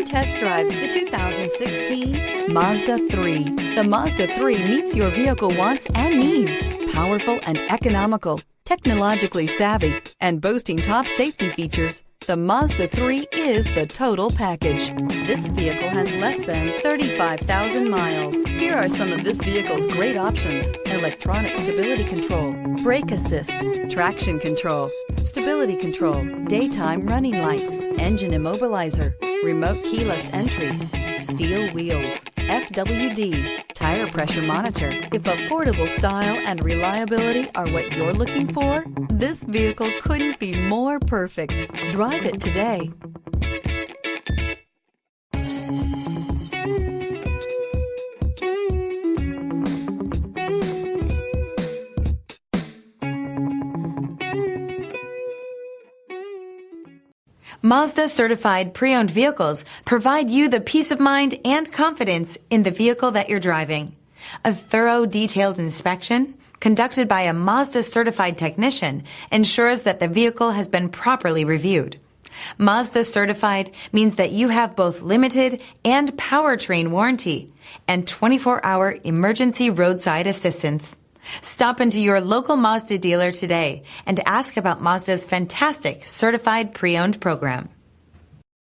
test drive the 2016 Mazda 3. The Mazda 3 meets your vehicle wants and needs. Powerful and economical, technologically savvy, and boasting top safety features, the Mazda 3 is the total package. This vehicle has less than 35,000 miles. Here are some of this vehicle's great options: electronic stability control, brake assist, traction control, stability control, daytime running lights, engine immobilizer, remote keyless entry, steel wheels, FWD, tire pressure monitor. If affordable style and reliability are what you're looking for, this vehicle couldn't be more perfect. Drive it today. Mazda Certified Pre-Owned vehicles provide you the peace of mind and confidence in the vehicle that you're driving. A thorough, detailed inspection conducted by a Mazda Certified technician ensures that the vehicle has been properly reviewed. Mazda Certified means that you have both limited and Powertrain Warranty and 24-hour emergency roadside assistance. Stop into your local Mazda dealer today and ask about Mazda's fantastic Certified Pre-Owned program.